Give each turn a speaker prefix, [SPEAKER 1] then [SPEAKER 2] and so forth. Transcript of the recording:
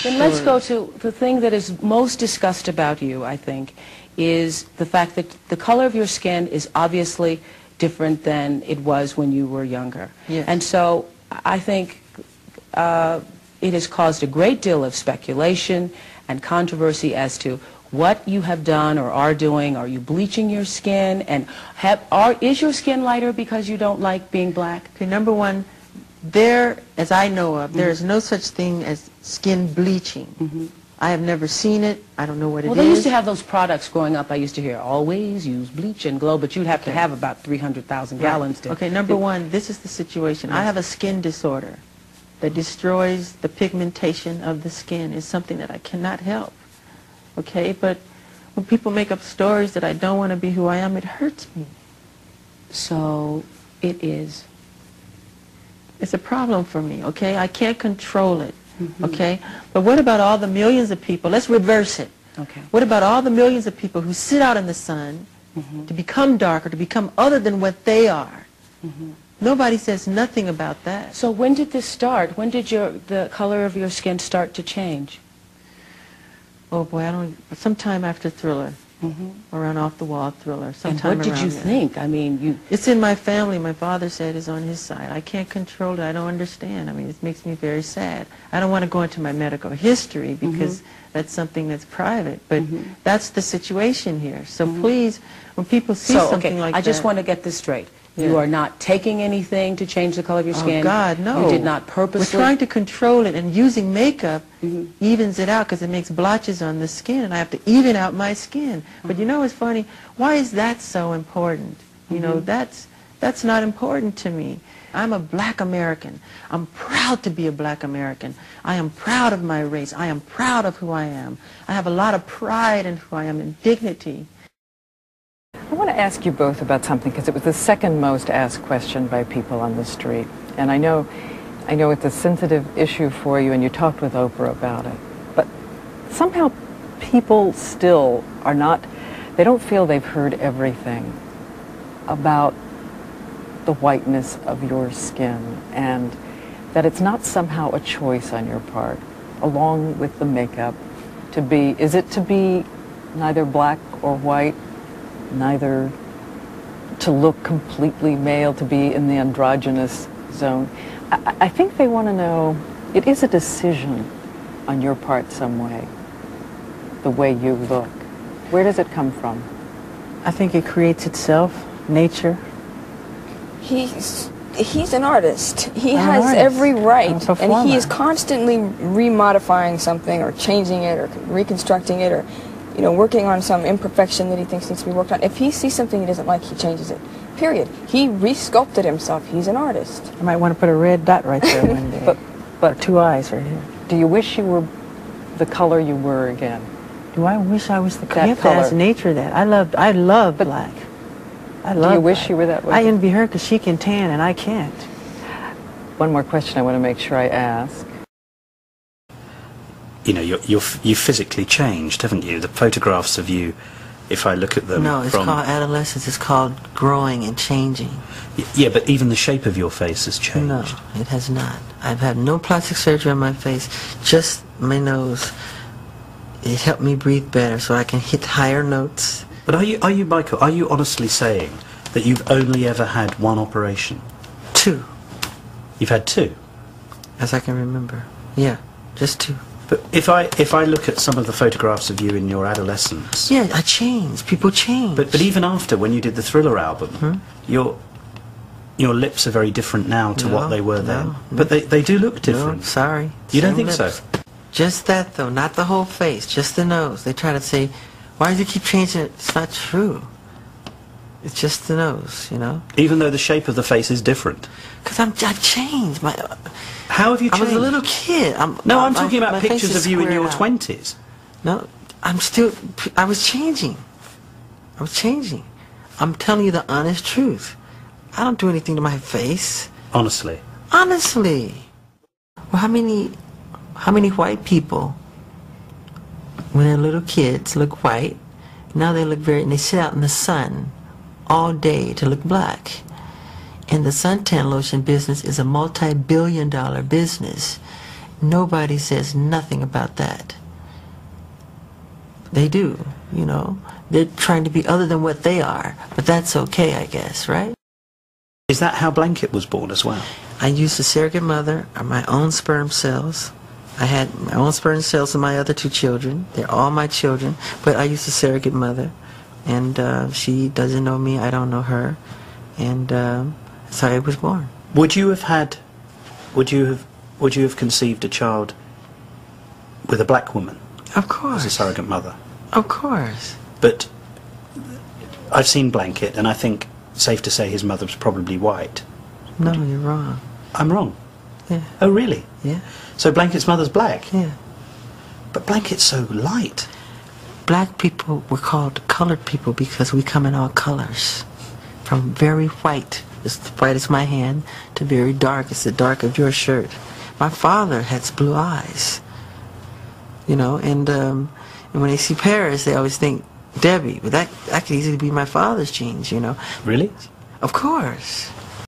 [SPEAKER 1] Then let's go to the thing that is most discussed about you, I think, is the fact that the color of your skin is obviously different than it was when you were younger.
[SPEAKER 2] Yes.
[SPEAKER 1] And so I think it has caused a great deal of speculation and controversy as to what you have done or are doing. Are you bleaching your skin? And is your skin lighter because you don't like being black?
[SPEAKER 2] Okay, number one, as I know of, there is no such thing as skin bleaching. I have never seen it. I don't know what it is.
[SPEAKER 1] Well, they used to have those products growing up. I used to hear, always use bleach and glow, but you'd have to have about 300,000 gallons to...
[SPEAKER 2] Okay, number one, this is the situation. I have a skin disorder that destroys the pigmentation of the skin. It's something that I cannot help. Okay, but when people make up stories that I don't want to be who I am, it hurts me.
[SPEAKER 1] So it is.
[SPEAKER 2] It's a problem for me, okay? I can't control it, okay? But what about all the millions of people? Let's reverse it.
[SPEAKER 1] Okay.
[SPEAKER 2] What about all the millions of people who sit out in the sun to become darker, to become other than what they are? Nobody says nothing about that.
[SPEAKER 1] So when did this start? When did the color of your skin start to change?
[SPEAKER 2] Oh boy, sometime after Thriller, around Off the Wall Thriller, sometime
[SPEAKER 1] And what did you think? I mean,
[SPEAKER 2] It's in my family. My father said it's on his side. I can't control it. I don't understand. I mean, it makes me very sad. I don't want to go into my medical history because that's something that's private, but that's the situation here. So please, when people see something like that...
[SPEAKER 1] I just want to get this straight. You are not taking anything to change the color of your skin?
[SPEAKER 2] Oh, God, no.
[SPEAKER 1] You did not purposely?
[SPEAKER 2] We're trying to control it, and using makeup evens it out because it makes blotches on the skin, and I have to even out my skin. But you know what's funny? Why is that so important? You know, that's not important to me. I'm a black American. I'm proud to be a black American. I am proud of my race. I am proud of who I am. I have a lot of pride in who I am and dignity.
[SPEAKER 3] I want to ask you both about something because it was the second most asked question by people on the street. And I know it's a sensitive issue for you and you talked with Oprah about it. But somehow people still are not, they don't feel they've heard everything about the whiteness of your skin and that it's not somehow a choice on your part, along with the makeup, to be, is it to be neither black or white, neither to look completely male, to be in the androgynous zone. I think they want to know, it is a decision on your part some way, the way you look. Where does it come from?
[SPEAKER 2] I think it creates itself, nature.
[SPEAKER 4] He's an artist. He has every right, and he is constantly remodifying something or changing it or reconstructing it or working on some imperfection that he thinks needs to be worked on. If he sees something he doesn't like, he changes it. Period. He re-sculpted himself. He's an artist.
[SPEAKER 2] I might want to put a red dot right there one day. But 2 eyes right here.
[SPEAKER 3] Do you wish you were the color you were again?
[SPEAKER 2] Do I wish I was the color?
[SPEAKER 3] That color.
[SPEAKER 2] That's nature. That I love black. I love.
[SPEAKER 3] Do you wish you were that way?
[SPEAKER 2] I envy her because she can tan and I can't.
[SPEAKER 3] One more question I want to make sure I ask.
[SPEAKER 5] You know, you've physically changed, haven't you? The photographs of you, if I look at them...
[SPEAKER 2] No, it's called adolescence. It's called growing and changing.
[SPEAKER 5] Yeah, but even the shape of your face has changed.
[SPEAKER 2] No, it has not. I've had no plastic surgery on my face, just my nose. It helped me breathe better so I can hit higher notes.
[SPEAKER 5] But are you, Michael, are you honestly saying that you've only ever had one operation?
[SPEAKER 2] 2.
[SPEAKER 5] You've had 2?
[SPEAKER 2] As I can remember. Yeah, just 2.
[SPEAKER 5] But if I look at some of the photographs of you in your adolescence...
[SPEAKER 2] Yeah, I changed. People change.
[SPEAKER 5] But even after, when you did the Thriller album, your lips are very different now to what they were then. But they do look different.
[SPEAKER 2] No, sorry.
[SPEAKER 5] You don't think so?
[SPEAKER 2] Just that, though. Not the whole face. Just the nose. They try to say, why do you keep changing it? It's not true. It's just the nose, you know?
[SPEAKER 5] Even though the shape of the face is different?
[SPEAKER 2] Because I've changed.
[SPEAKER 5] How have you changed?
[SPEAKER 2] I was a little kid.
[SPEAKER 5] I'm talking about pictures of you in your 20s.
[SPEAKER 2] No, I was changing. I was changing. I'm telling you the honest truth. I don't do anything to my face.
[SPEAKER 5] Honestly?
[SPEAKER 2] Honestly. Well, how many white people, when they're little kids, look white? Now they look and they sit out in the sun all day to look black. And the suntan lotion business is a multi-billion-dollar business. Nobody says nothing about that. They do, you know. They're trying to be other than what they are, but that's okay, I guess, right?
[SPEAKER 5] Is that how Blanket was born as well?
[SPEAKER 2] I used a surrogate mother, my own sperm cells. I had my own sperm cells in my other 2 children. They're all my children, but I used a surrogate mother. And she doesn't know me, I don't know her. And that's how I was born.
[SPEAKER 5] Would you have conceived a child with a black woman?
[SPEAKER 2] Of course.
[SPEAKER 5] As a surrogate mother?
[SPEAKER 2] Of course.
[SPEAKER 5] But I've seen Blanket, and I think safe to say his mother was probably white.
[SPEAKER 2] No, you're wrong.
[SPEAKER 5] I'm wrong?
[SPEAKER 2] Yeah.
[SPEAKER 5] Oh, really?
[SPEAKER 2] Yeah.
[SPEAKER 5] So Blanket's mother's black?
[SPEAKER 2] Yeah.
[SPEAKER 5] But Blanket's so light.
[SPEAKER 2] Black people were called colored people because we come in all colors. From very white, as white as my hand, to very dark as the dark of your shirt. My father has blue eyes. You know, and when they see Paris, they always think Debbie. But that could easily be my father's genes, you know.
[SPEAKER 5] Really?
[SPEAKER 2] Of course.